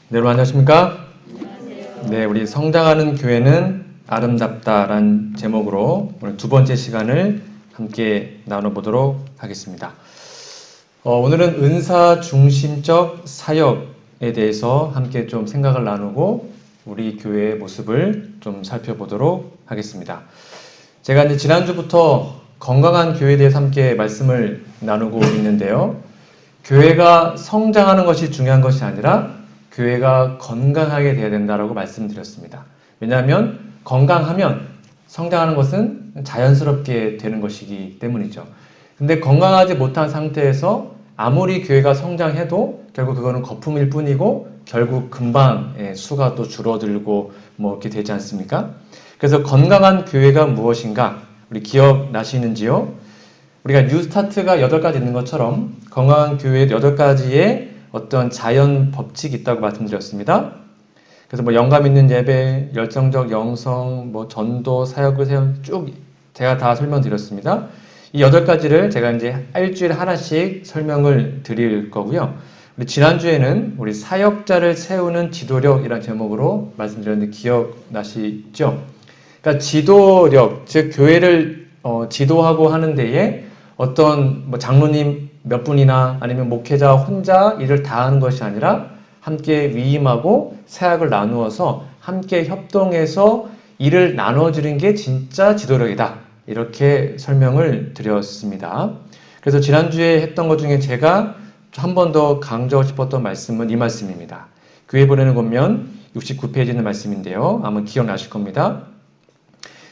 네, 여러분 안녕하십니까? 네, 우리 성장하는 교회는 아름답다라는 제목으로 오늘 두 번째 시간을 함께 나눠보도록 하겠습니다. 오늘은 은사 중심적 사역에 대해서 함께 좀 생각을 나누고 우리 교회의 모습을 좀 살펴보도록 하겠습니다. 제가 이제 지난주부터 건강한 교회에 대해서 함께 말씀을 나누고 있는데요. 교회가 성장하는 것이 중요한 것이 아니라 교회가 건강하게 돼야 된다고 말씀드렸습니다. 왜냐하면 건강하면 성장하는 것은 자연스럽게 되는 것이기 때문이죠. 근데 건강하지 못한 상태에서 아무리 교회가 성장해도 결국 그거는 거품일 뿐이고 결국 금방 수가 또 줄어들고 뭐 이렇게 되지 않습니까? 그래서 건강한 교회가 무엇인가 우리 기억나시는지요? 우리가 뉴스타트가 8가지 있는 것처럼 건강한 교회에 8가지의 어떤 자연 법칙이 있다고 말씀드렸습니다. 그래서 뭐 영감 있는 예배, 열정적 영성, 뭐 전도, 사역을 세운 쭉 제가 다 설명드렸습니다. 이 8가지를 제가 이제 일주일에 하나씩 설명을 드릴 거고요. 우리 지난주에는 우리 사역자를 세우는 지도력이라는 제목으로 말씀드렸는데 기억나시죠? 그러니까 지도력, 즉 교회를 지도하고 하는 데에 어떤 뭐 장로님 몇 분이나 아니면 목회자 혼자 일을 다 하는 것이 아니라 함께 위임하고 사역을 나누어서 함께 협동해서 일을 나눠주는 게 진짜 지도력이다. 이렇게 설명을 드렸습니다. 그래서 지난주에 했던 것 중에 제가 한 번 더 강조하고 싶었던 말씀은 이 말씀입니다. 교회 보내는 권면 69페이지 있는 말씀인데요. 아마 기억나실 겁니다.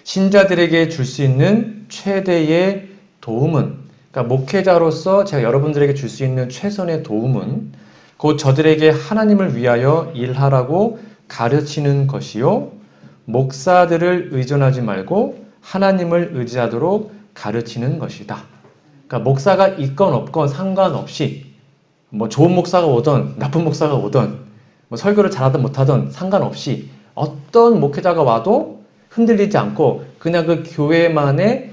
신자들에게 줄 수 있는 최대의 도움은, 그러니까 목회자로서 제가 여러분들에게 줄 수 있는 최선의 도움은 곧 저들에게 하나님을 위하여 일하라고 가르치는 것이요, 목사들을 의존하지 말고 하나님을 의지하도록 가르치는 것이다. 그러니까 목사가 있건 없건 상관없이 뭐 좋은 목사가 오든 나쁜 목사가 오든 뭐 설교를 잘하든 못하든 상관없이 어떤 목회자가 와도 흔들리지 않고 그냥 그 교회만의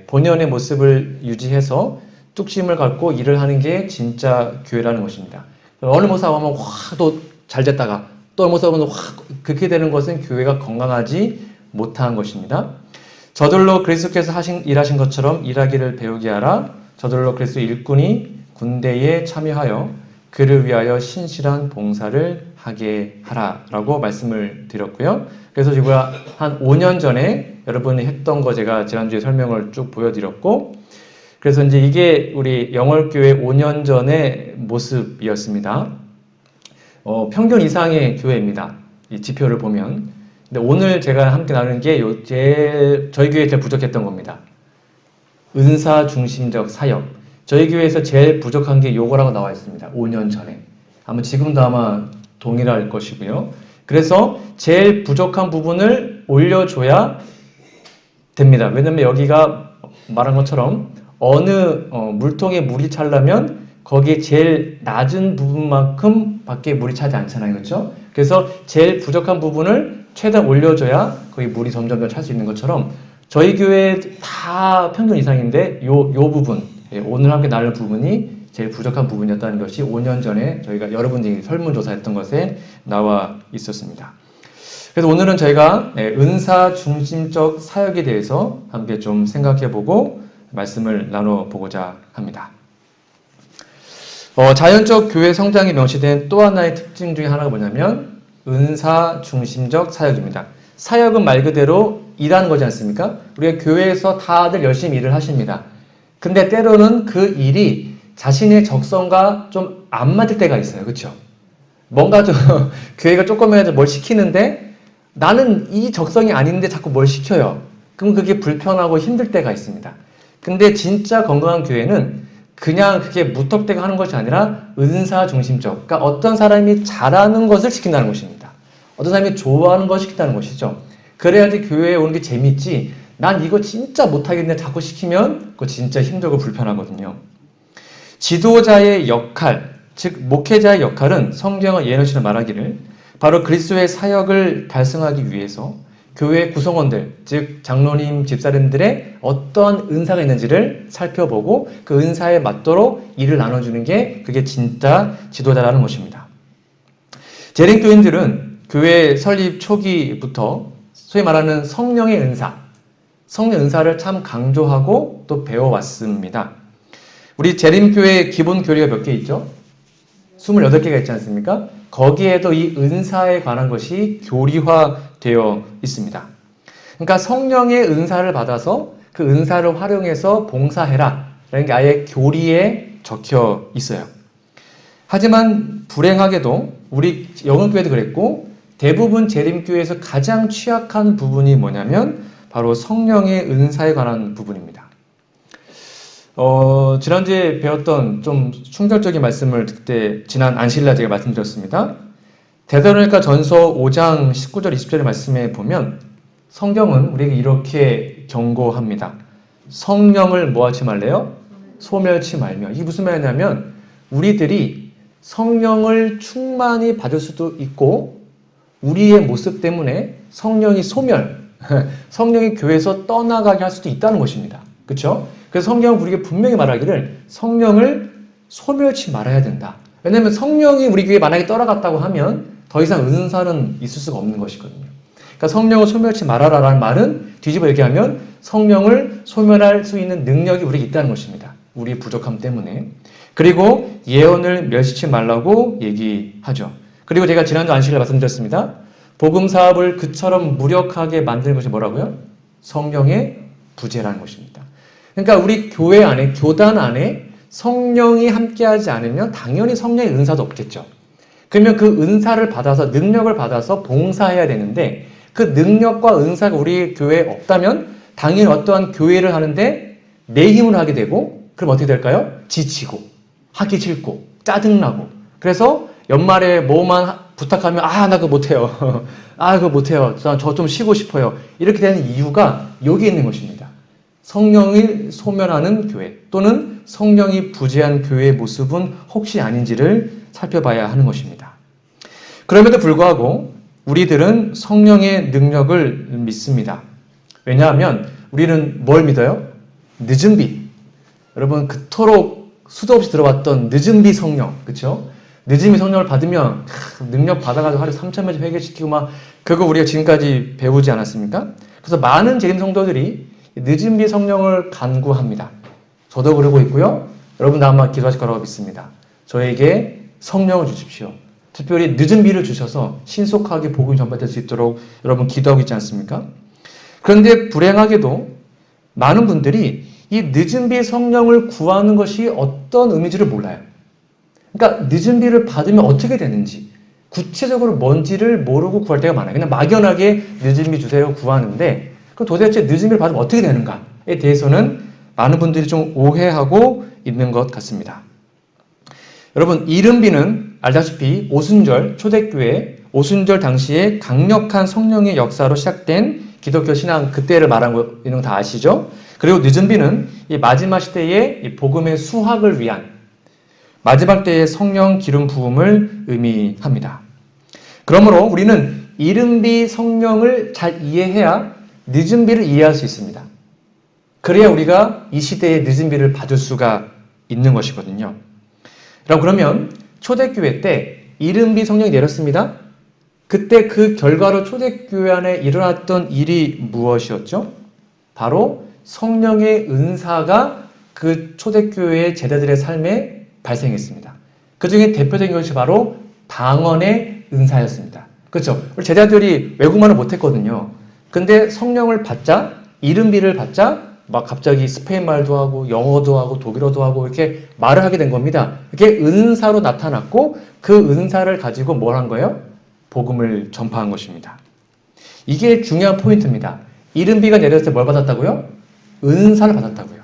본연의 모습을 유지해서 뚝심을 갖고 일을 하는 게 진짜 교회라는 것입니다. 어느 목사가 오면 확 또 잘 됐다가 또 어느 목사가 오면 확 그렇게 되는 것은 교회가 건강하지 못한 것입니다. 저들로 그리스도께서 일하신 것처럼 일하기를 배우게 하라. 저들로 그리스도 일꾼이 군대에 참여하여 그를 위하여 신실한 봉사를 하게 하라 라고 말씀을 드렸고요. 그래서 제가 한 5년 전에 여러분이 했던 거 제가 지난주에 설명을 쭉 보여드렸고, 그래서 이제 이게 우리 영월교회 5년 전의 모습이었습니다. 평균 이상의 교회입니다. 이 지표를 보면. 근데 오늘 제가 함께 나누는 게 저희 교회에 제일 부족했던 겁니다. 은사 중심적 사역. 저희 교회에서 제일 부족한 게 요거라고 나와 있습니다. 5년 전에. 아마 지금도 아마 동일할 것이고요. 그래서 제일 부족한 부분을 올려줘야 됩니다. 왜냐면 여기가 말한 것처럼 어느 물통에 물이 차려면 거기에 제일 낮은 부분만큼 밖에 물이 차지 않잖아요. 그렇죠? 그래서 제일 부족한 부분을 최대한 올려줘야 거기 물이 점점 더 찰 수 있는 것처럼 저희 교회 다 평균 이상인데 요 부분, 오늘 함께 나눌 부분이 제일 부족한 부분이었다는 것이 5년 전에 저희가 여러분들이 설문조사했던 것에 나와 있었습니다. 그래서 오늘은 저희가 은사 중심적 사역에 대해서 함께 좀 생각해보고 말씀을 나눠보고자 합니다. 자연적 교회 성장이 명시된 또 하나의 특징 중에 하나가 뭐냐면 은사 중심적 사역입니다. 사역은 말 그대로 일하는 거지 않습니까? 우리가 교회에서 다들 열심히 일을 하십니다. 근데 때로는 그 일이 자신의 적성과 좀 안 맞을 때가 있어요. 그렇죠? 뭔가 좀 교회가 조금이라도 뭘 시키는데 나는 이 적성이 아닌데 자꾸 뭘 시켜요. 그럼 그게 불편하고 힘들 때가 있습니다. 근데 진짜 건강한 교회는 그냥 그게 무턱대고 하는 것이 아니라 은사 중심적. 그러니까 어떤 사람이 잘하는 것을 시킨다는 것입니다. 어떤 사람이 좋아하는 것을 시킨다는 것이죠. 그래야지 교회에 오는 게 재밌지. 난 이거 진짜 못하겠네 자꾸 시키면 그거 진짜 힘들고 불편하거든요. 지도자의 역할, 즉 목회자의 역할은 성경은 예언처럼 말하기를 바로 그리스도의 사역을 달성하기 위해서 교회 구성원들, 즉 장로님, 집사님들의 어떤 은사가 있는지를 살펴보고 그 은사에 맞도록 일을 나눠주는 게 그게 진짜 지도자라는 것입니다. 재림교인들은 교회 설립 초기부터 소위 말하는 성령의 은사, 성령 은사를 참 강조하고 또 배워왔습니다. 우리 재림교회 기본 교리가 몇 개 있죠? 28개가 있지 않습니까? 거기에도 이 은사에 관한 것이 교리화되어 있습니다. 그러니까 성령의 은사를 받아서 그 은사를 활용해서 봉사해라 라는 게 아예 교리에 적혀 있어요. 하지만 불행하게도 우리 영흥교회도 그랬고 대부분 재림교회에서 가장 취약한 부분이 뭐냐면 바로 성령의 은사에 관한 부분입니다. 지난주에 배웠던 좀 충격적인 말씀을 그때 지난 안식일날 제가 말씀드렸습니다. 데살로니가 전서 5장 19절 20절의 말씀에 보면 성경은 우리에게 이렇게 경고합니다. 성령을 뭐 하지 말래요? 소멸치 말며. 이게 무슨 말이냐면 우리들이 성령을 충만히 받을 수도 있고 우리의 모습 때문에 성령이 성령이 교회에서 떠나가게 할 수도 있다는 것입니다. 그렇죠? 그래서 성경은 우리에게 분명히 말하기를 성령을 소멸치 말아야 된다. 왜냐하면 성령이 우리 교회에 만약에 떠나갔다고 하면 더 이상 은사는 있을 수가 없는 것이거든요. 그러니까 성령을 소멸치 말아라라는 말은 뒤집어 얘기하면 성령을 소멸할 수 있는 능력이 우리에게 있다는 것입니다. 우리의 부족함 때문에. 그리고 예언을 멸시치 말라고 얘기하죠. 그리고 제가 지난주 안식일에 말씀드렸습니다. 복음 사업을 그처럼 무력하게 만드는 것이 뭐라고요? 성령의 부재라는 것입니다. 그러니까 우리 교회 안에, 교단 안에 성령이 함께하지 않으면 당연히 성령의 은사도 없겠죠. 그러면 그 은사를 받아서, 능력을 받아서 봉사해야 되는데 그 능력과 은사가 우리 교회에 없다면 당연히 어떠한 교회를 하는데 내 힘으로 하게 되고 그럼 어떻게 될까요? 지치고, 하기 싫고, 짜증나고. 그래서 연말에 뭐만 부탁하면 나 그거 못해요. 그거 못해요. 저 좀 쉬고 싶어요. 이렇게 되는 이유가 여기 있는 것입니다. 성령을 소멸하는 교회 또는 성령이 부재한 교회의 모습은 혹시 아닌지를 살펴봐야 하는 것입니다. 그럼에도 불구하고 우리들은 성령의 능력을 믿습니다. 왜냐하면 우리는 뭘 믿어요? 늦은 빛. 여러분 그토록 수도 없이 들어왔던 늦은 빛 성령. 그렇죠? 늦은 빛 성령을 받으면 능력 받아가지고 하루에 3,000명씩 회개시키고 막 그거 우리가 지금까지 배우지 않았습니까? 그래서 많은 재림 성도들이 늦은 빛 성령을 간구합니다. 저도 그러고 있고요. 여러분도 아마 기도하실 거라고 믿습니다. 저에게 성령을 주십시오. 특별히 늦은 빛을 주셔서 신속하게 복음이 전파될 수 있도록 여러분 기도하고 있지 않습니까? 그런데 불행하게도 많은 분들이 이 늦은 빛 성령을 구하는 것이 어떤 의미인지를 몰라요. 그러니까 늦은 빛을 받으면 어떻게 되는지 구체적으로 뭔지를 모르고 구할 때가 많아요. 그냥 막연하게 늦은 빛 주세요 구하는데 그럼 도대체 늦은 빛을 받으면 어떻게 되는가에 대해서는 많은 분들이 좀 오해하고 있는 것 같습니다. 여러분 이른비는 알다시피 오순절 초대교회 오순절 당시에 강력한 성령의 역사로 시작된 기독교 신앙 그때를 말한 거 이런 거 다 아시죠? 그리고 늦은비는 이 마지막 시대의 이 복음의 수확을 위한 마지막 때의 성령 기름 부음을 의미합니다. 그러므로 우리는 이른비 성령을 잘 이해해야 늦은비를 이해할 수 있습니다. 그래야 우리가 이 시대의 늦은비를 받을 수가 있는 것이거든요. 그러면 초대교회 때 이른비 성령이 내렸습니다. 그때 그 결과로 초대교회 안에 일어났던 일이 무엇이었죠? 바로 성령의 은사가 그 초대교회의 제자들의 삶에 발생했습니다. 그 중에 대표적인 것이 바로 방언의 은사였습니다. 그렇죠? 우리 제자들이 외국말을 못했거든요. 근데 성령을 받자, 이른비를 받자 막 갑자기 스페인 말도 하고 영어도 하고 독일어도 하고 이렇게 말을 하게 된 겁니다. 이게 은사로 나타났고 그 은사를 가지고 뭘 한 거예요? 복음을 전파한 것입니다. 이게 중요한 포인트입니다. 이른비가 내렸을 때 뭘 받았다고요? 은사를 받았다고요.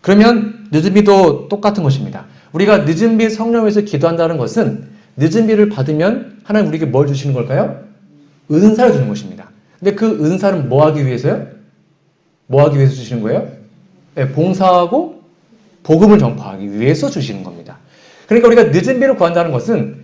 그러면 늦은비도 똑같은 것입니다. 우리가 늦은비 성령에서 기도한다는 것은 늦은비를 받으면 하나님 우리에게 뭘 주시는 걸까요? 은사를 주는 것입니다. 근데 그 은사는 뭐 하기 위해서요? 뭐 하기 위해서 주시는 거예요? 네, 봉사하고 복음을 전파하기 위해서 주시는 겁니다. 그러니까 우리가 늦은비를 구한다는 것은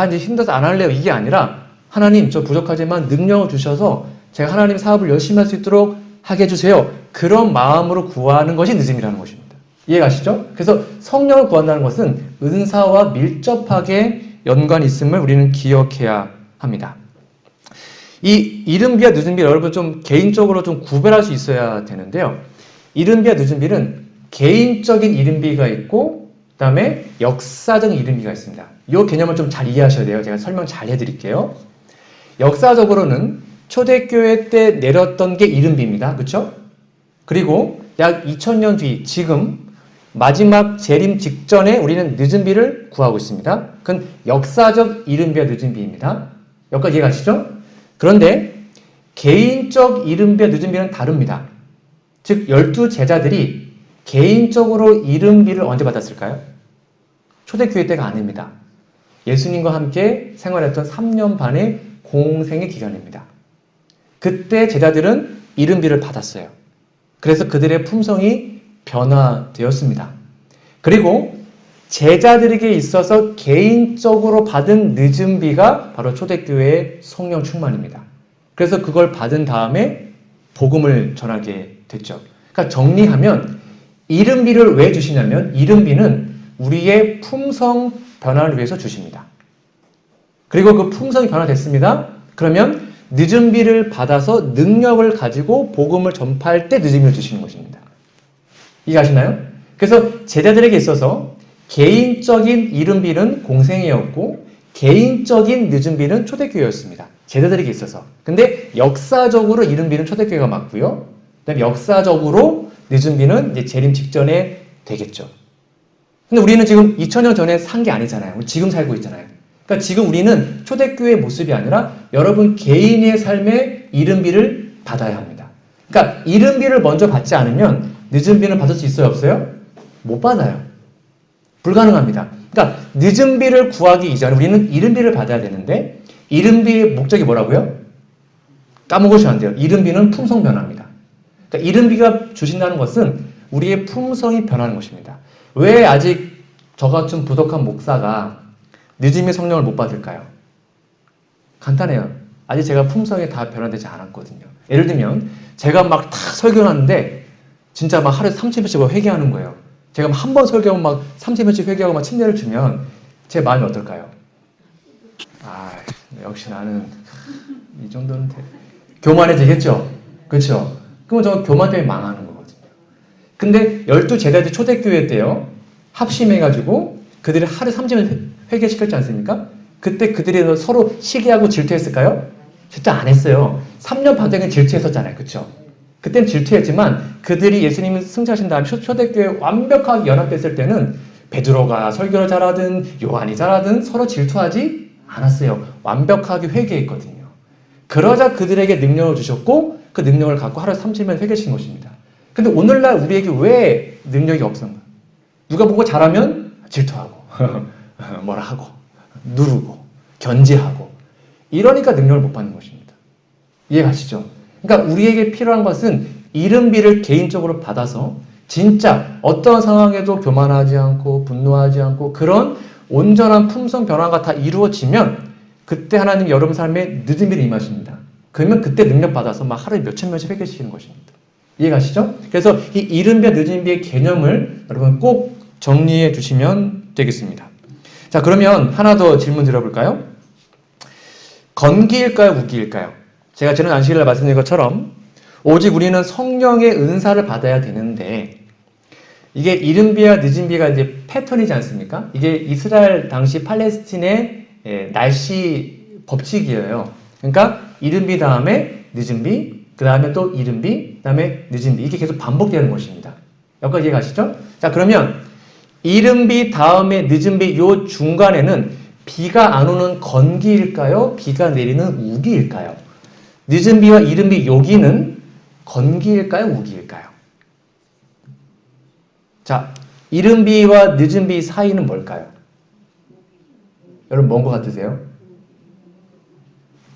이제 힘들어서 안 할래요 이게 아니라 하나님 저 부족하지만 능력을 주셔서 제가 하나님 사업을 열심히 할 수 있도록 하게 해주세요. 그런 마음으로 구하는 것이 늦음이라는 것입니다. 이해가시죠? 그래서 성령을 구한다는 것은 은사와 밀접하게 연관이 있음을 우리는 기억해야 합니다. 이 이른비와 늦은비 여러분 좀 개인적으로 좀 구별할 수 있어야 되는데요. 이른비와 늦은비는 개인적인 이른비가 있고 그다음에 역사적인 이른비가 있습니다. 이 개념을 좀 잘 이해하셔야 돼요. 제가 설명 잘 해드릴게요. 역사적으로는 초대교회 때 내렸던 게 이른비입니다. 그렇죠? 그리고 약 2000년 뒤 지금 마지막 재림 직전에 우리는 늦은비를 구하고 있습니다. 그건 역사적 이른비와 늦은비입니다. 여기까지 이해가시죠? 그런데 개인적 이른비와 늦은비는 다릅니다. 즉 12제자들이 개인적으로 이른비를 언제 받았을까요? 초대교회 때가 아닙니다. 예수님과 함께 생활했던 3년 반의 공생의 기간입니다. 그때 제자들은 이른비를 받았어요. 그래서 그들의 품성이 변화되었습니다. 그리고 제자들에게 있어서 개인적으로 받은 늦은비가 바로 초대교회의 성령 충만입니다. 그래서 그걸 받은 다음에 복음을 전하게 됐죠. 그러니까 정리하면 이른비를 왜 주시냐면 이른비는 우리의 품성 변화를 위해서 주십니다. 그리고 그 품성이 변화됐습니다. 그러면 늦은비를 받아서 능력을 가지고 복음을 전파할 때 늦은비를 주시는 것입니다. 이해하시나요? 그래서 제자들에게 있어서 개인적인 이른비는 공생이었고 개인적인 늦은비는 초대교회였습니다. 제자들에게 있어서. 근데 역사적으로 이른비는 초대교회가 맞고요. 그다음에 역사적으로 늦은비는 이제 재림 직전에 되겠죠. 근데 우리는 지금 2000년 전에 산 게 아니잖아요. 지금 살고 있잖아요. 그러니까 지금 우리는 초대교회의 모습이 아니라 여러분 개인의 삶의 이른비를 받아야 합니다. 그러니까 이른비를 먼저 받지 않으면 늦은비는 받을 수 있어요? 없어요? 못 받아요. 불가능합니다. 그러니까 늦은비를 구하기 이전에 우리는 이른비를 받아야 되는데 이른비의 목적이 뭐라고요? 까먹으시면 안 돼요. 이른비는 품성 변화입니다. 그러니까 이른비가 주신다는 것은 우리의 품성이 변하는 것입니다. 왜 아직 저같은 부덕한 목사가 늦은비 성령을 못 받을까요? 간단해요. 아직 제가 품성이 다 변화되지 않았거든요. 예를 들면 제가 막 다 설교하는데 진짜 막 하루에 30회씩 회개하는 거예요. 제가 한 번 설교하면 막 30회씩 회개하고 막 침례를 주면 제 마음이 어떨까요? 아, 역시 나는 이 정도는 교만해지겠죠? 그렇죠? 그럼 저 교만 때문에 망하는 거거든요. 근데 12제자들 초대교회 때요. 합심해가지고 그들이 하루에 30회 회개시켰지 않습니까? 그때 그들이 서로 시기하고 질투했을까요? 질투 안 했어요. 3년 반 동안 질투했었잖아요. 그렇죠? 그때는 질투했지만 그들이 예수님을 승천하신 다음에 초대교회에 완벽하게 연합됐을 때는 베드로가 설교를 잘하든 요한이 잘하든 서로 질투하지 않았어요. 완벽하게 회개했거든요. 그러자 그들에게 능력을 주셨고 그 능력을 갖고 하루에 30년 회개하신 것입니다. 근데 오늘날 우리에게 왜 능력이 없는가? 누가 보고 잘하면 질투하고 뭐라 하고 누르고 견제하고 이러니까 능력을 못 받는 것입니다. 이해가시죠? 그러니까 우리에게 필요한 것은 이른비를 개인적으로 받아서 진짜 어떤 상황에도 교만하지 않고 분노하지 않고 그런 온전한 품성 변화가 다 이루어지면 그때 하나님 여러분 삶에 늦은비를 임하십니다. 그러면 그때 능력 받아서 막 하루에 몇천 명씩 회개시키는 것입니다. 이해가시죠? 그래서 이 이른비와 늦은비의 개념을 여러분 꼭 정리해 주시면 되겠습니다. 자, 그러면 하나 더 질문 드려볼까요? 건기일까요? 우기일까요? 제가 지난 안식일날 말씀드린 것처럼 오직 우리는 성령의 은사를 받아야 되는데 이게 이른비와 늦은비가 이제 패턴이지 않습니까? 이게 이스라엘 당시 팔레스틴의 날씨 법칙이에요. 그러니까 이른비 다음에 늦은비, 그 다음에 또 이른비, 그 다음에 늦은비 이게 계속 반복되는 것입니다. 여기까지 이해가시죠? 자, 그러면 이른비 다음에 늦은비 요 중간에는 비가 안 오는 건기일까요? 비가 내리는 우기일까요? 늦은비와 이른비 여기는 건기일까요? 우기일까요? 자, 이른비와 늦은비 사이는 뭘까요? 여러분 뭔 것 같으세요?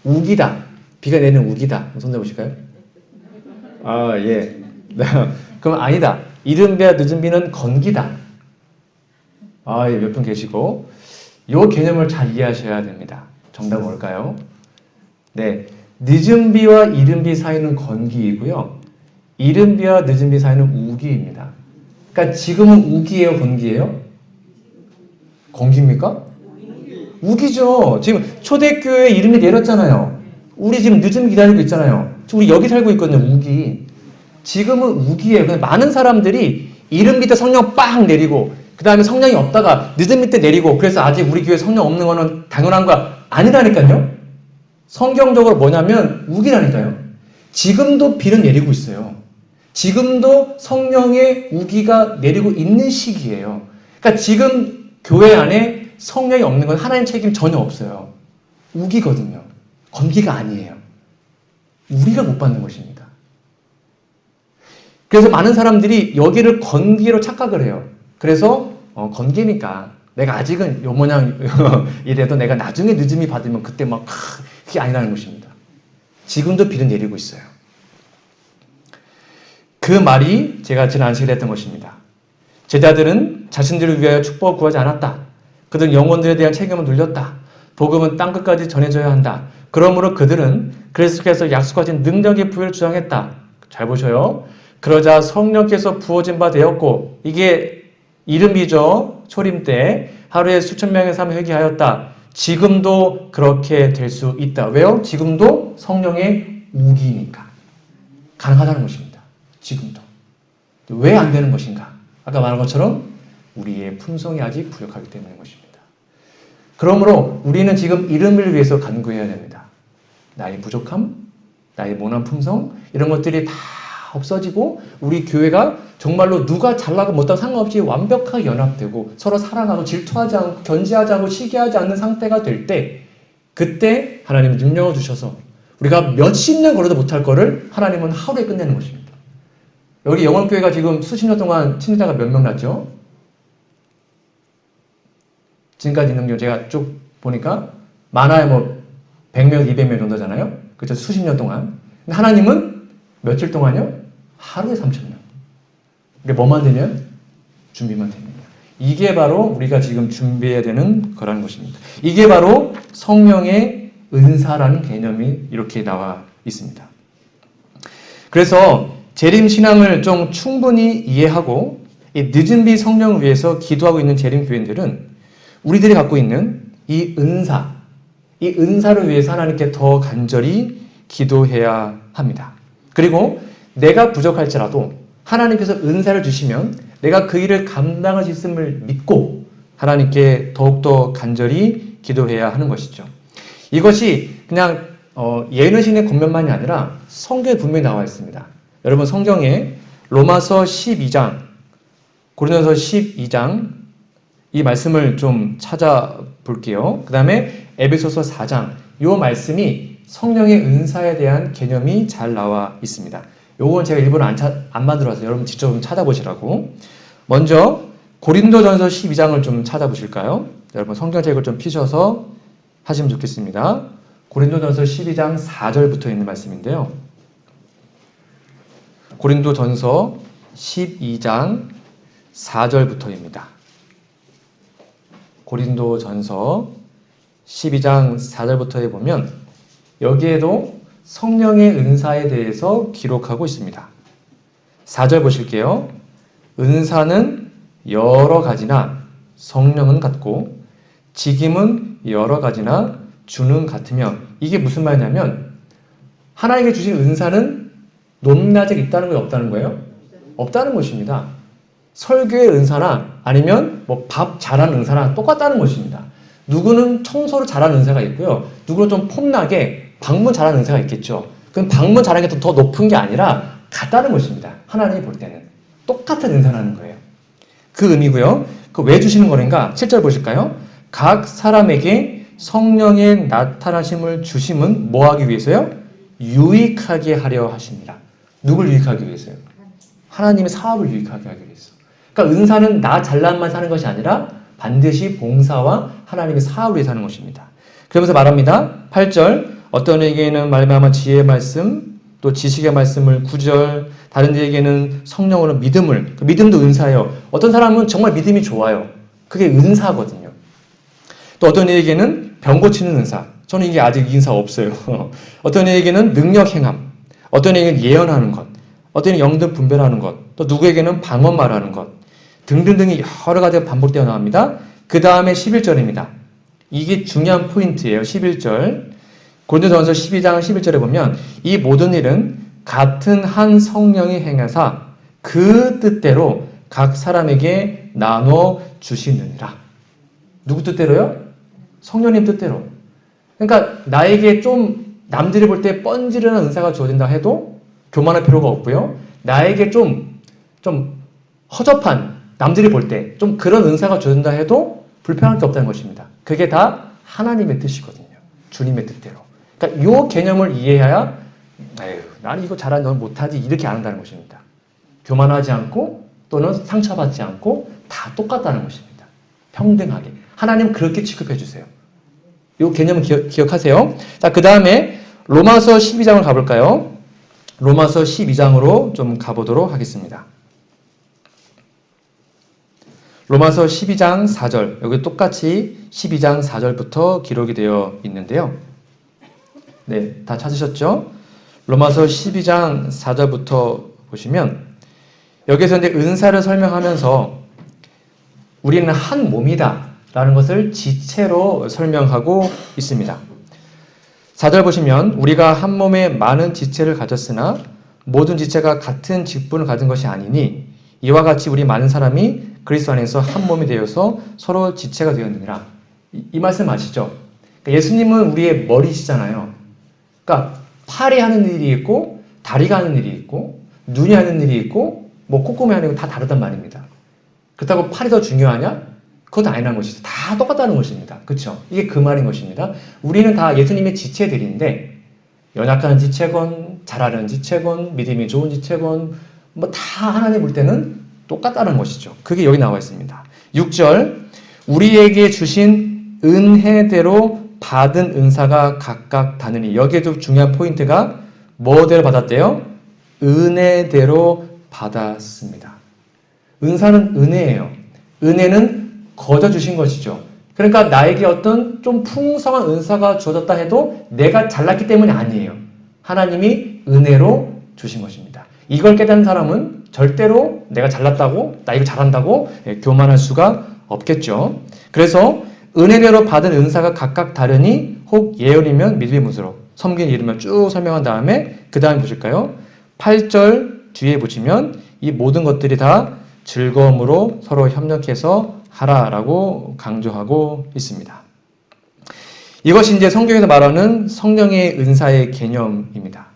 우기다. 비가 내리는 우기다. 손 들어보실까요? 아, 예. 그럼 아니다. 이른비와 늦은비는 건기다. 아, 예, 몇 분 계시고 이 개념을 잘 이해하셔야 됩니다. 정답은 뭘까요? 네, 늦은비와 이른비 사이는 건기이고요. 이른비와 늦은비 사이는 우기입니다. 그러니까 지금은 우기예요, 건기예요? 건기입니까? 우기죠. 지금 초대교회 이름이 내렸잖아요. 우리 지금 늦음 기다리고 있잖아요. 우리 여기 살고 있거든요. 우기. 지금은 우기예요. 근데 많은 사람들이 이름 밑에 성령 빵 내리고 그 다음에 성령이 없다가 늦은 밑에 내리고 그래서 아직 우리 교회 성령 없는 거는 당연한 거 아니라니까요. 성경적으로 뭐냐면 우기라니까요. 지금도 비는 내리고 있어요. 지금도 성령의 우기가 내리고 있는 시기예요. 그러니까 지금 교회 안에 성령이 없는 건 하나님 책임 전혀 없어요. 우기거든요. 건기가 아니에요. 우리가 못 받는 것입니다. 그래서 많은 사람들이 여기를 건기로 착각을 해요. 그래서 건기니까 내가 아직은 요 모양 이래도 내가 나중에 늦음이 받으면 그때 막 그게 아니라는 것입니다. 지금도 비는 내리고 있어요. 그 말이 제가 지난 안식일에 했던 것입니다. 제자들은 자신들을 위하여 축복을 구하지 않았다. 그들은 영혼들에 대한 책임을 눌렸다. 복음은 땅끝까지 전해져야 한다. 그러므로 그들은 그리스도께서 약속하신 능력의 부여를 주장했다. 잘 보셔요. 그러자 성령께서 부어진 바 되었고 이게 이름이죠. 초림 때 하루에 수천 명의 사람이 회개하였다. 지금도 그렇게 될 수 있다. 왜요? 지금도 성령의 우기니까 가능하다는 것입니다. 지금도. 왜 안 되는 것인가? 아까 말한 것처럼 우리의 품성이 아직 부족하기 때문인 것입니다. 그러므로 우리는 지금 이름을 위해서 간구해야 됩니다. 나의 부족함, 나의 모난 품성 이런 것들이 다 없어지고 우리 교회가 정말로 누가 잘나고 못하고 상관없이 완벽하게 연합되고 서로 사랑하고 질투하지 않고 견지하지 않고 시기하지 않는 상태가 될 때 그때 하나님은 능력을 주셔서 우리가 몇십 년 걸어도 못할 거를 하나님은 하루에 끝내는 것입니다. 여기 영원교회가 지금 수십 년 동안 친자가 몇 명 났죠? 지금까지 있는 경우 제가 쭉 보니까 많아야 뭐 100명, 200명 정도잖아요. 그렇죠? 수십 년 동안. 근데 하나님은 며칠 동안요? 하루에 3,000명. 이게 뭐만 되면? 준비만 되면. 이게 바로 우리가 지금 준비해야 되는 거라는 것입니다. 이게 바로 성령의 은사라는 개념이 이렇게 나와 있습니다. 그래서 재림신앙을 좀 충분히 이해하고 이 늦은 비 성령을 위해서 기도하고 있는 재림교인들은 우리들이 갖고 있는 이 은사를 위해서 하나님께 더 간절히 기도해야 합니다. 그리고 내가 부족할지라도 하나님께서 은사를 주시면 내가 그 일을 감당할 수 있음을 믿고 하나님께 더욱더 간절히 기도해야 하는 것이죠. 이것이 그냥 예능신의 겉면만이 아니라 성경에 분명히 나와 있습니다. 여러분 성경에 로마서 12장, 고린도서 12장 이 말씀을 좀 찾아볼게요. 그 다음에 에베소서 4장 이 말씀이 성령의 은사에 대한 개념이 잘 나와 있습니다. 요건 제가 일부러 안 만들어서 여러분 직접 좀 찾아보시라고. 먼저 고린도전서 12장을 좀 찾아보실까요? 여러분 성경책을 좀 피셔서 하시면 좋겠습니다. 고린도전서 12장 4절부터 있는 말씀인데요. 고린도전서 12장 4절부터입니다. 고린도전서 12장 4절부터에 보면 여기에도 성령의 은사에 대해서 기록하고 있습니다. 4절 보실게요. 은사는 여러 가지나 성령은 같고 직임은 여러 가지나 주는 같으며 이게 무슨 말이냐면 하나님께 주신 은사는 높낮이 있다는 거예요? 없다는 거예요? 없다는 것입니다. 설교의 은사나 아니면 뭐 밥 잘하는 은사나 똑같다는 것입니다. 누구는 청소를 잘하는 은사가 있고요. 누구는 좀 폼나게 방문 잘하는 은사가 있겠죠. 그럼 방문 잘하는 게 더 높은 게 아니라 같다는 것입니다. 하나님이 볼 때는. 똑같은 은사라는 거예요. 그 의미고요. 그 왜 주시는 거인가? 7절 보실까요? 각 사람에게 성령의 나타나심을 주심은 뭐 하기 위해서요? 유익하게 하려 하십니다. 누굴 유익하기 위해서요? 하나님의 사업을 유익하게 하기 위해서. 그러니까 은사는 나 잘난만 사는 것이 아니라 반드시 봉사와 하나님의 사업을 위해서 하는 것입니다. 그러면서 말합니다. 8절 어떤 이에게는 말미암아 지혜의 말씀 또 지식의 말씀을 9절 다른 이에게는 성령으로 믿음을 그 믿음도 은사예요. 어떤 사람은 정말 믿음이 좋아요. 그게 은사거든요. 또 어떤 이에게는 병 고치는 은사. 저는 이게 아직 이 은사 없어요. 어떤 이에게는 능력 행함. 어떤 이에게는 예언하는 것. 어떤 이에게는 영들 분별하는 것. 또 누구에게는 방언 말하는 것. 등등등이 여러 가지가 반복되어 나옵니다. 그 다음에 11절입니다. 이게 중요한 포인트예요. 11절. 고린도전서 12장 11절에 보면 이 모든 일은 같은 한 성령이 행하사 그 뜻대로 각 사람에게 나눠 주시느니라. 누구 뜻대로요? 성령님 뜻대로. 그러니까 나에게 좀 남들이 볼 때 뻔지르는 은사가 주어진다 해도 교만할 필요가 없고요. 나에게 좀 허접한 남들이 볼 때 좀 그런 은사가 주어진다 해도 불편할 게 없다는 것입니다. 그게 다 하나님의 뜻이거든요. 주님의 뜻대로. 그러니까 이 개념을 이해해야 아유, 나는 이거 잘하는데 넌 못하지 이렇게 안 한다는 것입니다. 교만하지 않고 또는 상처받지 않고 다 똑같다는 것입니다. 평등하게. 하나님 그렇게 취급해 주세요. 이 개념을 기억하세요. 자, 그 다음에 로마서 12장을 가볼까요? 로마서 12장으로 좀 가보도록 하겠습니다. 로마서 12장 4절, 여기 똑같이 12장 4절부터 기록이 되어 있는데요. 네, 다 찾으셨죠? 로마서 12장 4절부터 보시면 여기서 이제 은사를 설명하면서 우리는 한 몸이다 라는 것을 지체로 설명하고 있습니다. 4절 보시면 우리가 한 몸에 많은 지체를 가졌으나 모든 지체가 같은 직분을 가진 것이 아니니 이와 같이 우리 많은 사람이 그리스도 안에서 한 몸이 되어서 서로 지체가 되었느니라. 이 말씀 아시죠? 그러니까 예수님은 우리의 머리시잖아요. 그러니까 팔이 하는 일이 있고 다리가 하는 일이 있고 눈이 하는 일이 있고 뭐 콧구멍이 하는 거 다 다르단 말입니다. 그렇다고 팔이 더 중요하냐? 그것도 아니라는 것이죠. 다 똑같다는 것입니다. 그렇죠? 이게 그 말인 것입니다. 우리는 다 예수님의 지체들인데 연약한 지체건 잘하는 지체건 믿음이 좋은 지체건 뭐 다 하나님 볼 때는 똑같다는 것이죠. 그게 여기 나와 있습니다. 6절 우리에게 주신 은혜대로 받은 은사가 각각 다르니 여기에도 중요한 포인트가 뭐대로 받았대요? 은혜대로 받았습니다. 은사는 은혜예요. 은혜는 거저 주신 것이죠. 그러니까 나에게 어떤 좀 풍성한 은사가 주어졌다 해도 내가 잘났기 때문이 아니에요. 하나님이 은혜로 주신 것입니다. 이걸 깨닫는 사람은 절대로 내가 잘났다고 나 이거 잘한다고 교만할 수가 없겠죠. 그래서 은혜대로 받은 은사가 각각 다르니 혹 예언이면 믿음의 문서로 섬기는 이름을 쭉 설명한 다음에 그 다음에 보실까요? 8절 뒤에 보시면 이 모든 것들이 다 즐거움으로 서로 협력해서 하라라고 강조하고 있습니다. 이것이 이제 성경에서 말하는 성령의 은사의 개념입니다.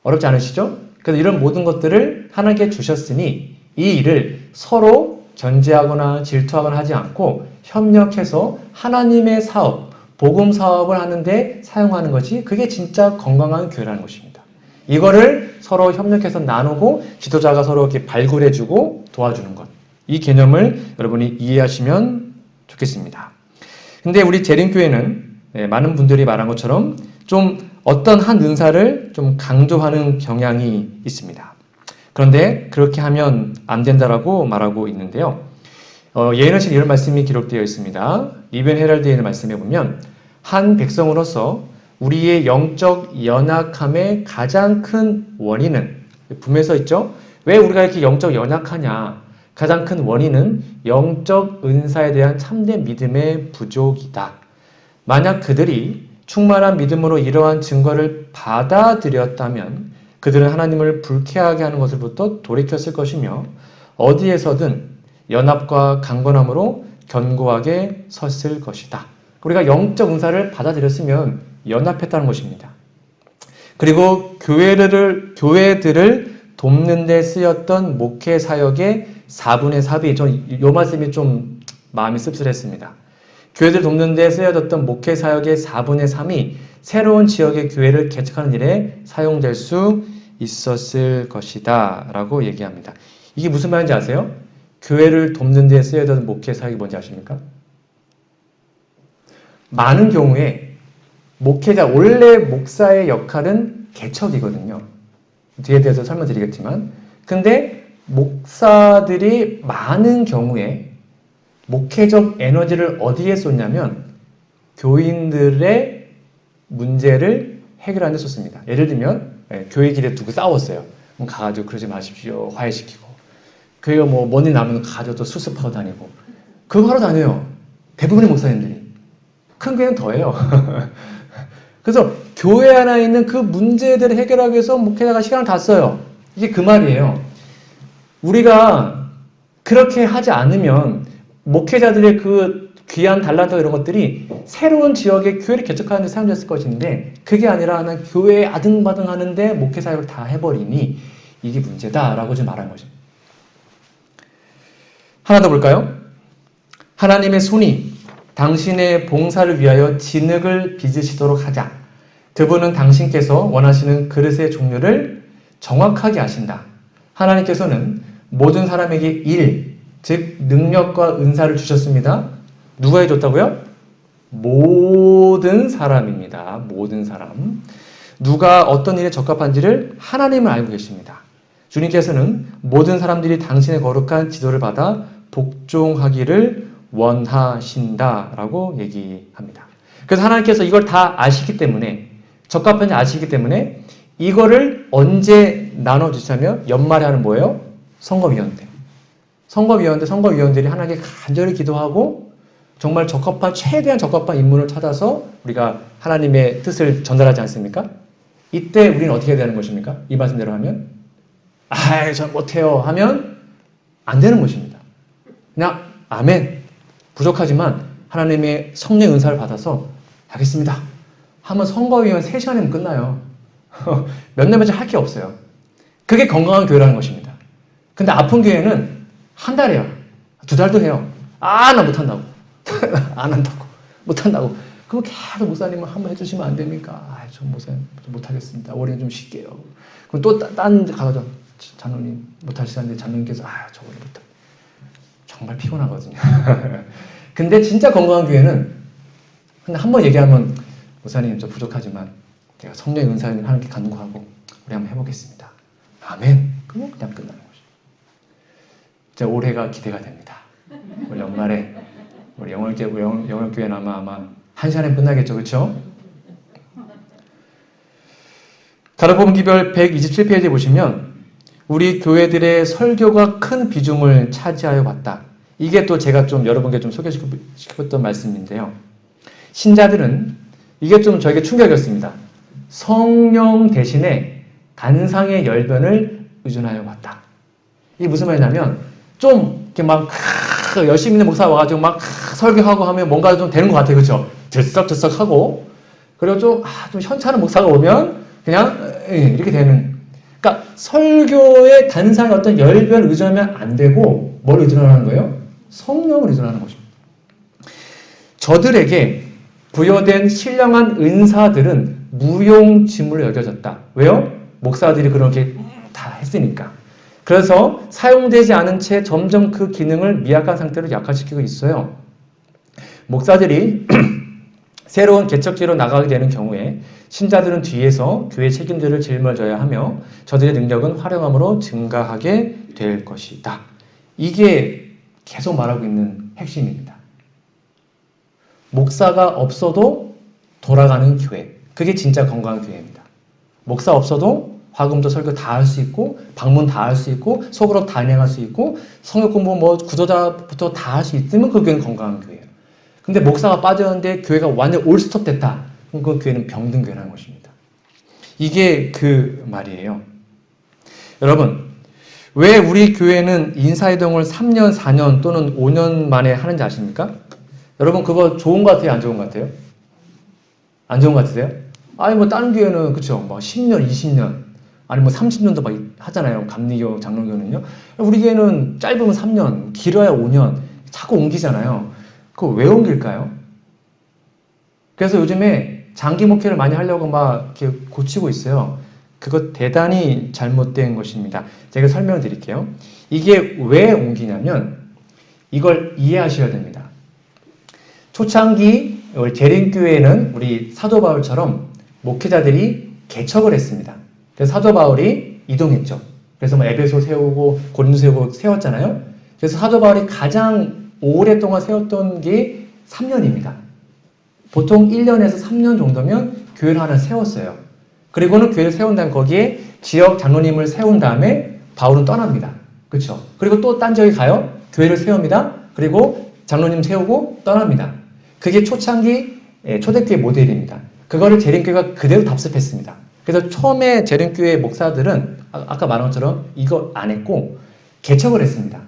어렵지 않으시죠? 그래서 이런 모든 것들을 하나님께 주셨으니 이 일을 서로 견제하거나 질투하거나 하지 않고 협력해서 하나님의 사업, 복음 사업을 하는데 사용하는 것이 그게 진짜 건강한 교회라는 것입니다. 이거를 서로 협력해서 나누고 지도자가 서로 이렇게 발굴해주고 도와주는 것. 이 개념을 여러분이 이해하시면 좋겠습니다. 근데 우리 재림교회는 많은 분들이 말한 것처럼 좀 어떤 한 은사를 좀 강조하는 경향이 있습니다. 그런데 그렇게 하면 안 된다라고 말하고 있는데요. 예언하신 이런 말씀이 기록되어 있습니다. 리벤 헤럴드에 있는 말씀에 보면 한 백성으로서 우리의 영적 연약함의 가장 큰 원인은 분명히 써 있죠. 왜 우리가 이렇게 영적 연약하냐? 가장 큰 원인은 영적 은사에 대한 참된 믿음의 부족이다. 만약 그들이 충만한 믿음으로 이러한 증거를 받아들였다면 그들은 하나님을 불쾌하게 하는 것을부터 돌이켰을 것이며 어디에서든 연합과 강건함으로 견고하게 섰을 것이다. 우리가 영적 은사를 받아들였으면 연합했다는 것입니다. 그리고 교회들을 돕는 데 쓰였던 목회 사역의 4분의 4비, 저는 이 말씀이 좀 마음이 씁쓸했습니다. 교회들 돕는 데 쓰여졌던 목회 사역의 4분의 3이 새로운 지역의 교회를 개척하는 일에 사용될 수 있었을 것이다 라고 얘기합니다. 이게 무슨 말인지 아세요? 교회를 돕는 데 쓰여졌던 목회 사역이 뭔지 아십니까? 많은 경우에 목회자, 원래 목사의 역할은 개척이거든요. 뒤에 대해서 설명드리겠지만, 근데 목사들이 많은 경우에 목회적 에너지를 어디에 쏟냐면 교인들의 문제를 해결하는 데 쏟습니다. 예를 들면 교회 길에 두고 싸웠어요. 그럼 가가지고 그러지 마십시오. 화해시키고. 교회가 뭐 먼 일 나면 가가지고 또 수습하고 다니고. 그거 하러 다녀요. 대부분의 목사님들이. 큰 교회는 더해요. 그래서 교회 안에 있는 그 문제들을 해결하기 위해서 목회자가 시간을 다 써요. 이게 그 말이에요. 우리가 그렇게 하지 않으면 목회자들의 그 귀한 달란트 이런 것들이 새로운 지역의 교회를 개척하는 데 사용됐을 것인데 그게 아니라 난 교회에 아등바등 하는데 목회 사역을 다 해버리니 이게 문제다라고 지금 말하는 것입니다. 하나 더 볼까요? 하나님의 손이 당신의 봉사를 위하여 진흙을 빚으시도록 하자. 그분은 당신께서 원하시는 그릇의 종류를 정확하게 아신다. 하나님께서는 모든 사람에게 일, 즉 능력과 은사를 주셨습니다. 누가 해줬다고요? 모든 사람입니다. 모든 사람. 누가 어떤 일에 적합한지를 하나님은 알고 계십니다. 주님께서는 모든 사람들이 당신의 거룩한 지도를 받아 복종하기를 원하신다라고 얘기합니다. 그래서 하나님께서 이걸 다 아시기 때문에 적합한지 아시기 때문에 이거를 언제 나눠주시냐면 연말에 하는 뭐예요? 선거위원회. 선거위원들이 하나님께 간절히 기도하고 정말 적합한 최대한 적합한 인물을 찾아서 우리가 하나님의 뜻을 전달하지 않습니까? 이때 우리는 어떻게 해야 되는 것입니까? 이 말씀대로 하면 전 못해요 하면 안 되는 것입니다. 그냥 아멘 부족하지만 하나님의 성령의 은사를 받아서 하겠습니다 하면 선거위원 3시간이면 끝나요. 몇 년밖에 할 게 없어요. 그게 건강한 교회라는 것입니다. 근데 아픈 교회는 한 달이에요. 2달도 해요. 나 못한다고. 안 한다고. 못한다고. 그럼 계속 목사님은 한번 해주시면 안 됩니까? 저 목사님 못하겠습니다. 올해는 좀 쉴게요. 그럼 또 딴 데 가서 장로님 못하시는데 장로님께서 저번에 못하 정말 피곤하거든요. 근데 진짜 건강한 교회는 한 번 얘기하면 목사님 저 부족하지만 제가 성령의 은사를 하나님께 간구하고 우리 한번 해보겠습니다. 아멘. 그럼 그냥 끝나는 거죠. 자, 올해가 기대가 됩니다. 우리 연말에 우리 영월교회는 아마 1시간에 끝나겠죠. 그렇죠? 가르폰 기별 127페이지에 보시면 우리 교회들의 설교가 큰 비중을 차지하여 왔다. 이게 또 제가 좀 여러분께 좀 소개시켰던 말씀인데요. 신자들은 이게 좀 저에게 충격이었습니다. 성령 대신에 간상의 열변을 의존하여 왔다. 이게 무슨 말이냐면 좀 이렇게 막 열심히 있는 목사 와가지고 막 설교하고 하면 뭔가 좀 되는 것 같아요. 그렇죠? 들썩들썩하고 그리고 좀 현찮은 목사가 오면 그냥 이렇게 되는. 그러니까 설교의 단상의 어떤 열변을 의존하면 안 되고 뭘 의존하는 거예요? 성령을 의존하는 것입니다. 저들에게 부여된 신령한 은사들은 무용지물로 여겨졌다. 왜요? 목사들이 그렇게 다 했으니까. 그래서 사용되지 않은 채 점점 그 기능을 미약한 상태로 약화시키고 있어요. 목사들이 새로운 개척지로 나가게 되는 경우에 신자들은 뒤에서 교회 책임들을 짊어져야 하며 저들의 능력은 활용함으로 증가하게 될 것이다. 이게 계속 말하고 있는 핵심입니다. 목사가 없어도 돌아가는 교회. 그게 진짜 건강한 교회입니다. 목사 없어도 화금도 설교 다 할 수 있고 방문 다 할 수 있고 속으로 다 진행할 수 있고 성역 공부 구조자부터 다 할 수 있으면 그 교회는 건강한 교회예요. 근데 목사가 빠졌는데 교회가 완전 올스톱 됐다. 그럼 그 교회는 병든 교회라는 것입니다. 이게 그 말이에요. 여러분, 왜 우리 교회는 인사이동을 3년, 4년 또는 5년 만에 하는지 아십니까? 여러분 그거 좋은 것 같아요? 안 좋은 것 같아요? 안 좋은 것 같으세요? 다른 교회는 그쵸? 10년, 20년 아니 30년도 막 하잖아요. 감리교, 장로교는요. 우리 교회는 짧으면 3년, 길어야 5년 자꾸 옮기잖아요. 그거 왜 옮길까요? 그래서 요즘에 장기 목회를 많이 하려고 막 이렇게 고치고 있어요. 그거 대단히 잘못된 것입니다. 제가 설명을 드릴게요. 이게 왜 옮기냐면 이걸 이해하셔야 됩니다. 초창기 재림교회에는 우리 사도 바울처럼 목회자들이 개척을 했습니다. 그래서 사도 바울이 이동했죠. 그래서 에베소 세우고 고린도 세웠잖아요. 그래서 사도 바울이 가장 오랫동안 세웠던 게 3년입니다. 보통 1년에서 3년 정도면 교회를 하나 세웠어요. 그리고는 교회를 세운 다음에 거기에 지역 장로님을 세운 다음에 바울은 떠납니다. 그렇죠? 그리고 또 딴 지역에 가요. 교회를 세웁니다. 그리고 장로님 세우고 떠납니다. 그게 초창기 초대교회 모델입니다. 그거를 재림교회가 그대로 답습했습니다. 그래서 처음에 재림교회 목사들은 아까 말한 것처럼 이거 안 했고 개척을 했습니다.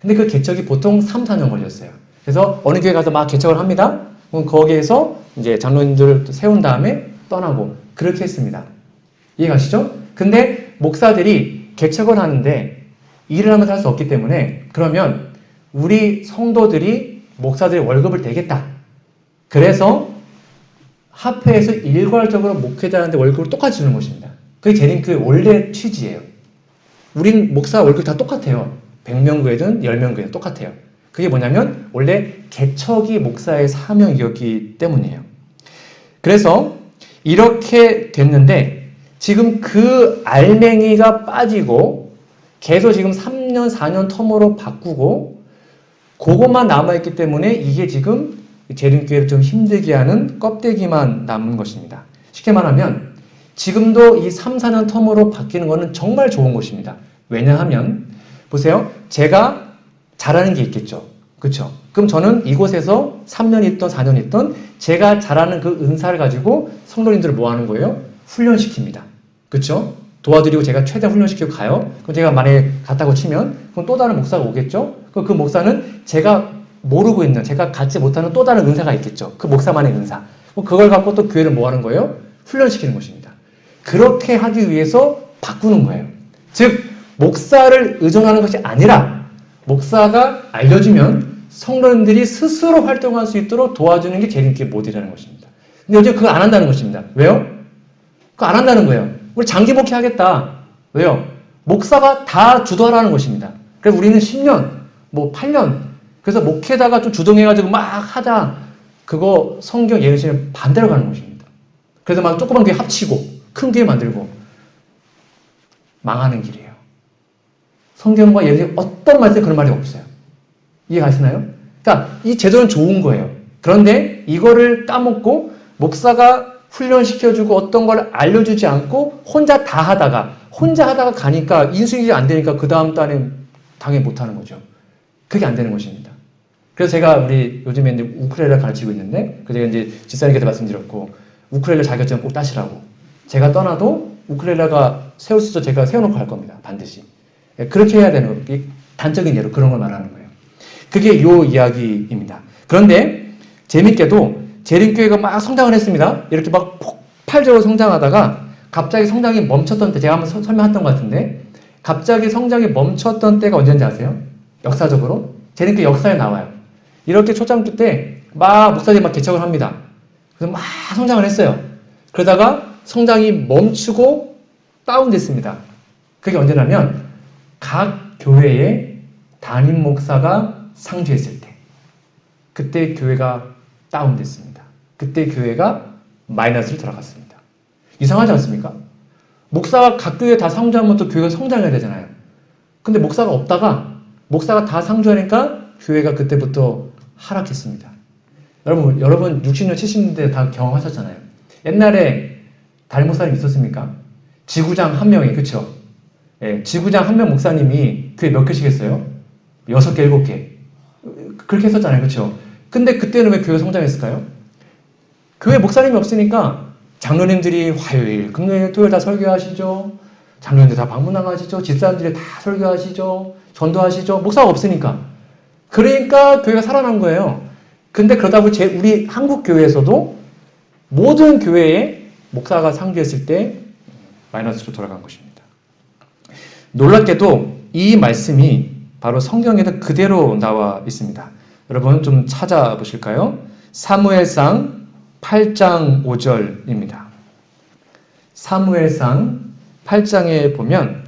근데 그 개척이 보통 3, 4년 걸렸어요. 그래서 어느 교회 가서 막 개척을 합니다. 그럼 거기에서 이제 장로님들 세운 다음에 떠나고 그렇게 했습니다. 이해가시죠? 근데 목사들이 개척을 하는데 일을 하면서 할 수 없기 때문에 그러면 우리 성도들이 목사들의 월급을 내겠다. 그래서 합회에서 일괄적으로 목회자한테 월급을 똑같이 주는 것입니다. 그게 재림교회 원래 취지예요. 우린 목사 월급 다 똑같아요. 100명 교회든 10명 교회든 똑같아요. 그게 뭐냐면 원래 개척이 목사의 사명이었기 때문이에요. 그래서 이렇게 됐는데 지금 그 알맹이가 빠지고 계속 지금 3년, 4년 텀으로 바꾸고 그것만 남아있기 때문에 이게 지금 재림교회를 좀 힘들게 하는 껍데기만 남은 것입니다. 쉽게 말하면 지금도 이 3, 4년 텀으로 바뀌는 것은 정말 좋은 것입니다. 왜냐하면 보세요. 제가 잘하는 게 있겠죠. 그렇죠? 그럼 저는 이곳에서 3년 있던 4년 있던 제가 잘하는 그 은사를 가지고 성도님들을 뭐 하는 거예요? 훈련시킵니다. 그렇죠? 도와드리고 제가 최대한 훈련시키고 가요. 그럼 제가 만약에 갔다고 치면 그럼 또 다른 목사가 오겠죠? 그럼 그 목사는 제가 모르고 있는, 제가 갖지 못하는 또 다른 은사가 있겠죠. 그 목사만의 은사. 그걸 갖고 또 교회를 뭐 하는 거예요? 훈련시키는 것입니다. 그렇게 하기 위해서 바꾸는 거예요. 즉 목사를 의존하는 것이 아니라 목사가 알려주면 성도님들이 스스로 활동할 수 있도록 도와주는 게 재림교회 모델이라는 것입니다. 근데 요즘 그거 안 한다는 것입니다. 왜요? 그거 안 한다는 거예요. 우리 장기 목회 하겠다. 왜요? 목사가 다 주도하라는 것입니다. 그래서 우리는 10년, 뭐 8년 그래서 목회다가 좀 주동해가지고 막 하자. 그거 성경 예언시는 반대로 가는 것입니다. 그래서 막 조그만 교회 합치고 큰 교회 만들고 망하는 길이에요. 성경과 예언시 어떤 말씀에 그런 말이 없어요. 이해가시나요? 그러니까 이 제도는 좋은 거예요. 그런데 이거를 까먹고 목사가 훈련시켜주고 어떤 걸 알려주지 않고 혼자 하다가 가니까 인수인계 안 되니까 그 다음 달에 당연히 못하는 거죠. 그게 안 되는 것입니다. 그래서 제가 우리 요즘에 이제 우쿨렐레를 가르치고 있는데, 제가 이제 집사님께서 말씀드렸고, 우쿨렐레 자격증 꼭 따시라고. 제가 떠나도 우쿨렐레가 세울 수 있어 제가 세워놓고 할 겁니다. 반드시. 그렇게 해야 되는 거. 단적인 예로 그런 걸 말하는 거예요. 그게 요 이야기입니다. 그런데 재밌게도 재림교회가 막 성장을 했습니다. 이렇게 막 폭발적으로 성장하다가 갑자기 성장이 멈췄던 때, 제가 한번 설명했던 것 같은데, 갑자기 성장이 멈췄던 때가 언제인지 아세요? 역사적으로 재림교회 역사에 나와요. 이렇게 초창기 때 막 목사들이 막 개척을 합니다. 그래서 막 성장을 했어요. 그러다가 성장이 멈추고 다운됐습니다. 그게 언제냐면 각 교회에 담임 목사가 상주했을 때, 그때 교회가 다운됐습니다. 그때 교회가 마이너스로 들어갔습니다. 이상하지 않습니까? 목사가 각 교회에 다 상주하면 또 교회가 성장해야 되잖아요. 근데 목사가 없다가 목사가 다 상주하니까 교회가 그때부터 하락했습니다. 여러분 60년, 70년대 다 경험하셨잖아요. 옛날에 담임 목사님 있었습니까? 지구장 한 명이, 그쵸? 예, 지구장 한 명 목사님이 교회 몇 개씩 했어요? 6개, 7개. 그렇게 했었잖아요. 그쵸? 근데 그때는 왜 교회가 성장했을까요? 교회 목사님이 없으니까 장로님들이 화요일, 금요일, 토요일 다 설교하시죠? 장로님들 다 방문 나가시죠? 집사람들이 다 설교하시죠? 전도하시죠? 목사가 없으니까. 그러니까 교회가 살아난 거예요. 근데 그러다 보니 우리 한국 교회에서도 모든 교회에 목사가 상주했을 때 마이너스로 돌아간 것입니다. 놀랍게도 이 말씀이 바로 성경에도 그대로 나와 있습니다. 여러분 좀 찾아보실까요? 사무엘상 8장 5절입니다. 사무엘상 8장에 보면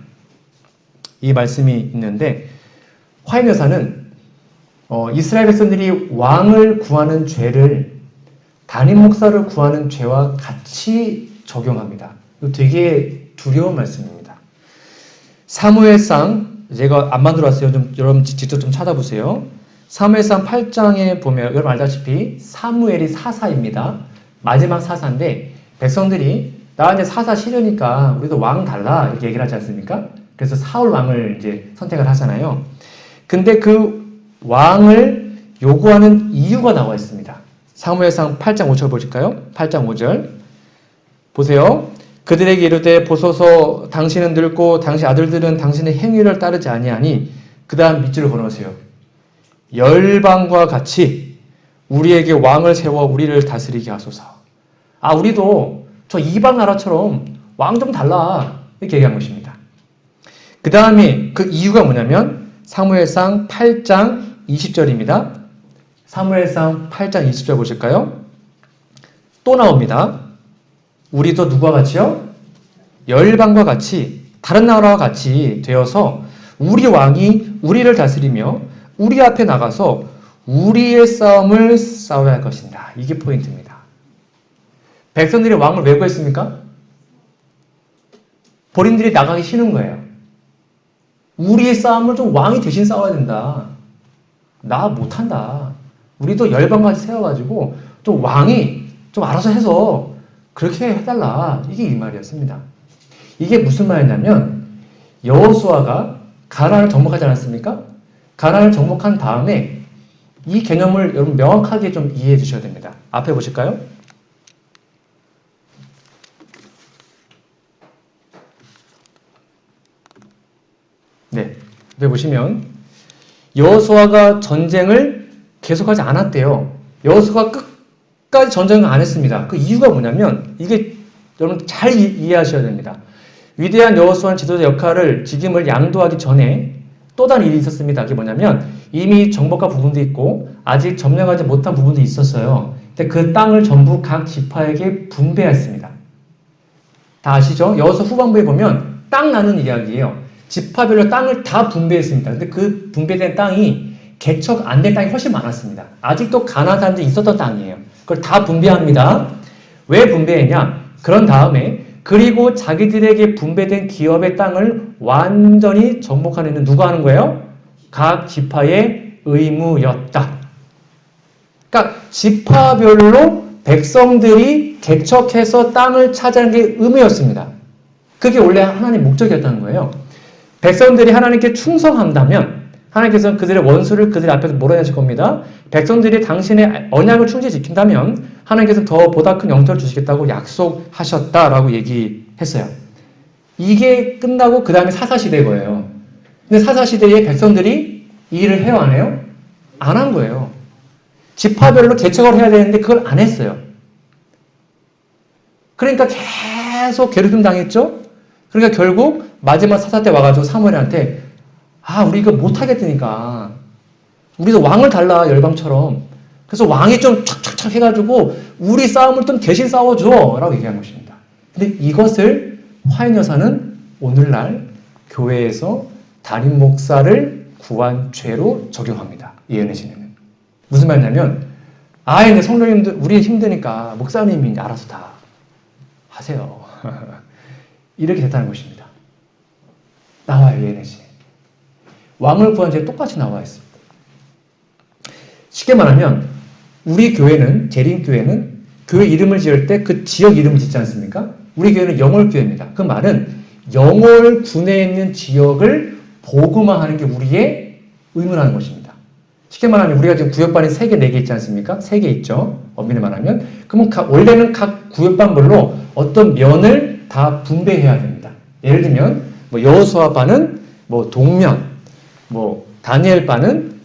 이 말씀이 있는데, 화임 여사는 이스라엘 백성들이 왕을 구하는 죄를 담임 목사를 구하는 죄와 같이 적용합니다. 이거 되게 두려운 말씀입니다. 사무엘상, 제가 안 만들어 왔어요. 여러분 직접 좀 찾아보세요. 사무엘상 8장에 보면 여러분 알다시피 사무엘이 사사입니다. 마지막 사사인데 백성들이 나 이제 사사 싫으니까 우리도 왕 달라 이렇게 얘기를 하지 않습니까? 그래서 사울 왕을 이제 선택을 하잖아요. 근데 그 왕을 요구하는 이유가 나와 있습니다. 사무엘상 8장 5절 보실까요? 8장 5절. 보세요. 그들에게 이르되 보소서 당신은 늙고 당신 아들들은 당신의 행위를 따르지 아니하니 그 다음 밑줄을 걸어놓으세요. 열방과 같이 우리에게 왕을 세워 우리를 다스리게 하소서. 아, 우리도 저 이방 나라처럼 왕 좀 달라. 이렇게 얘기한 것입니다. 그 다음에 그 이유가 뭐냐면 사무엘상 8장 20절입니다. 사무엘상 8장 20절 보실까요? 또 나옵니다. 우리도 누구와 같이요? 열방과 같이 다른 나라와 같이 되어서 우리 왕이 우리를 다스리며 우리 앞에 나가서 우리의 싸움을 싸워야 할 것입니다. 이게 포인트입니다. 백성들이 왕을 왜 구했습니까? 본인들이 나가기 싫은 거예요. 우리의 싸움을 좀 왕이 대신 싸워야 된다. 나 못한다. 우리도 열방같이 세워가지고 좀 왕이 좀 알아서 해서 그렇게 해달라. 이게 이 말이었습니다. 이게 무슨 말이냐면 여호수아가 가나안을 정복하지 않았습니까? 가나안을 정복한 다음에 이 개념을 여러분 명확하게 좀 이해해 주셔야 됩니다. 앞에 보실까요? 네, 여기 보시면 여호수아가 전쟁을 계속하지 않았대요. 여호수아가 끝까지 전쟁을 안 했습니다. 그 이유가 뭐냐면 이게 여러분 잘 이해하셔야 됩니다. 위대한 여호수아는 지도자 역할을 직임을 양도하기 전에 또 다른 일이 있었습니다. 그게 뭐냐면 이미 정복한 부분도 있고 아직 점령하지 못한 부분도 있었어요. 근데 그 땅을 전부 각 지파에게 분배했습니다. 다 아시죠? 여호수아 후반부에 보면 땅 나눈 이야기예요. 지파별로 땅을 다 분배했습니다. 근데 그 분배된 땅이 개척 안 된 땅이 훨씬 많았습니다. 아직도 가나안 사람들이 있었던 땅이에요. 그걸 다 분배합니다. 왜 분배했냐? 그런 다음에 그리고 자기들에게 분배된 기업의 땅을 완전히 정복하는 일은 누가 하는 거예요? 각 지파의 의무였다. 그러니까 지파별로 백성들이 개척해서 땅을 차지하는 게 의무였습니다. 그게 원래 하나님의 목적이었다는 거예요. 백성들이 하나님께 충성한다면 하나님께서는 그들의 원수를 그들 앞에서 몰아내실 겁니다. 백성들이 당신의 언약을 충실히 지킨다면 하나님께서는 더 보다 큰 영토를 주시겠다고 약속하셨다라고 얘기했어요. 이게 끝나고 그 다음에 사사시대인 거예요. 근데 사사시대에 백성들이 이 일을 해요, 안 해요? 안 한 거예요. 지파별로 개척을 해야 되는데 그걸 안 했어요. 그러니까 계속 괴롭힘 당했죠? 그러니까 결국 마지막 사사 때 와가지고 사무엘한테 우리 이거 못하겠다니까. 우리도 왕을 달라, 열방처럼. 그래서 왕이 좀 촥촥촥 해가지고 우리 싸움을 좀 대신 싸워줘 라고 얘기한 것입니다. 근데 이것을 화인 여사는 오늘날 교회에서 담임 목사를 구한 죄로 적용합니다. 예언의 진에는. 무슨 말이냐면 근데 성도님들 우리 힘드니까 목사님이 알아서 다 하세요. 이렇게 됐다는 것입니다. 나와요, 예언의 진에. 왕을 구한 죄 똑같이 나와 있습니다. 쉽게 말하면 우리 교회는 재림교회는 교회 이름을 지을 때 그 지역 이름을 짓지 않습니까? 우리 교회는 영월교회입니다. 그 말은 영월군에 있는 지역을 복음화하는 게 우리의 의무라는 것입니다. 쉽게 말하면 우리가 지금 구역반이 3개, 4개 있지 않습니까? 3개 있죠. 엄밀히 말하면. 그러면 원래는 각 구역반별로 어떤 면을 다 분배해야 됩니다. 예를 들면 여호수아반은 동면, 다니엘반은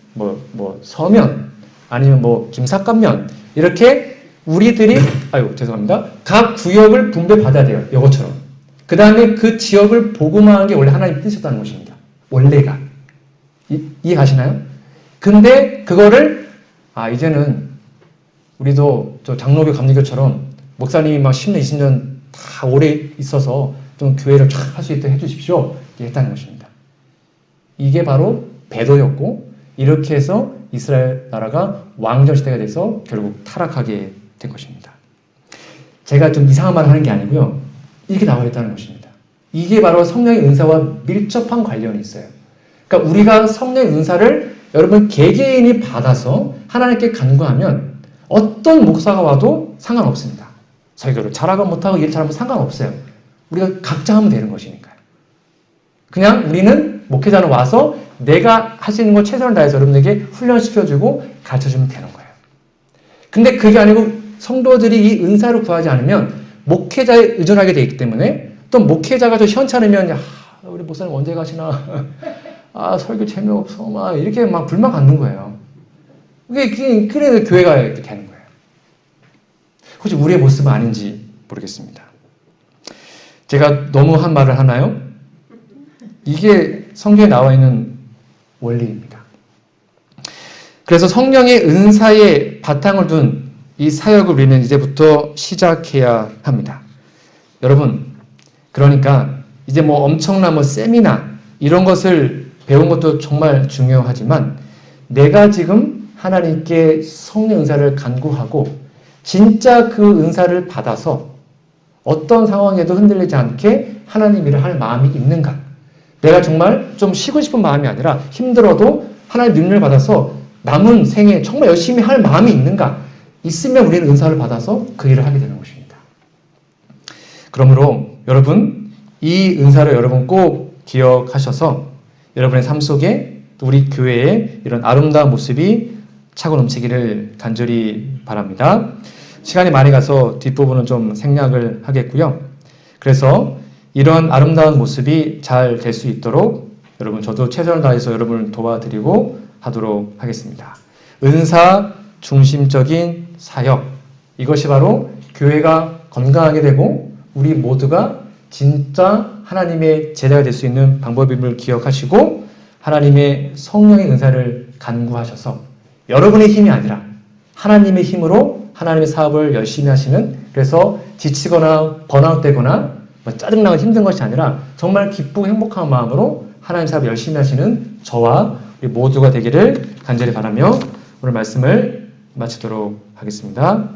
서면, 아니면 김삿갓면, 이렇게 우리들이, 죄송합니다. 각 구역을 분배받아야 돼요. 이것처럼. 그 다음에 그 지역을 복음화한 게 원래 하나님 뜻이었다는 것입니다. 원래가. 이해 가시나요? 근데 그거를, 이제는 우리도 저 장로교, 감리교처럼 목사님이 막 10년, 20년 다 오래 있어서 좀 교회를 쫙 할 수 있도록 해주십시오. 이렇게 했다는 것입니다. 이게 바로 배도였고, 이렇게 해서 이스라엘 나라가 왕정 시대가 돼서 결국 타락하게 된 것입니다. 제가 좀 이상한 말을 하는 게 아니고요. 이렇게 나와 있다는 것입니다. 이게 바로 성령의 은사와 밀접한 관련이 있어요. 그러니까 우리가 성령의 은사를 여러분 개개인이 받아서 하나님께 간구하면 어떤 목사가 와도 상관없습니다. 설교를 잘하고 못하고 일 잘하면 상관없어요. 우리가 각자 하면 되는 것이니까요. 그냥 우리는 목회자는 와서 내가 할 수 있는 걸 최선을 다해서 여러분에게 훈련시켜주고 가르쳐주면 되는 거예요. 근데 그게 아니고 성도들이 이 은사를 구하지 않으면 목회자에 의존하게 되기 때문에 또 목회자가 좀 시원찮으면 야, 우리 목사님 언제 가시나 아 설교 재미없어 막 이렇게 막 불만 갖는 거예요. 그래서 교회가 이렇게 되는 거예요. 혹시 우리의 모습은 아닌지 모르겠습니다. 제가 너무 한 말을 하나요? 이게 성경에 나와 있는 원리입니다. 그래서 성령의 은사에 바탕을 둔 이 사역을 우리는 이제부터 시작해야 합니다. 여러분, 그러니까 이제 뭐 엄청난 뭐 세미나 이런 것을 배운 것도 정말 중요하지만 내가 지금 하나님께 성령 은사를 간구하고 진짜 그 은사를 받아서 어떤 상황에도 흔들리지 않게 하나님 일을 할 마음이 있는가? 내가 정말 좀 쉬고 싶은 마음이 아니라 힘들어도 하나님 능력을 받아서 남은 생에 정말 열심히 할 마음이 있는가? 있으면 우리는 은사를 받아서 그 일을 하게 되는 것입니다. 그러므로 여러분 이 은사를 여러분 꼭 기억하셔서 여러분의 삶 속에 우리 교회의 이런 아름다운 모습이 차고 넘치기를 간절히 바랍니다. 시간이 많이 가서 뒷부분은 좀 생략을 하겠고요. 그래서 이런 아름다운 모습이 잘 될 수 있도록 여러분 저도 최선을 다해서 여러분을 도와드리고 하도록 하겠습니다. 은사 중심적인 사역, 이것이 바로 교회가 건강하게 되고 우리 모두가 진짜 하나님의 제자가 될 수 있는 방법임을 기억하시고 하나님의 성령의 은사를 간구하셔서 여러분의 힘이 아니라 하나님의 힘으로 하나님의 사업을 열심히 하시는, 그래서 지치거나 번아웃되거나 짜증나고 힘든 것이 아니라 정말 기쁘고 행복한 마음으로 하나님 사업을 열심히 하시는 저와 우리 모두가 되기를 간절히 바라며 오늘 말씀을 마치도록 하겠습니다.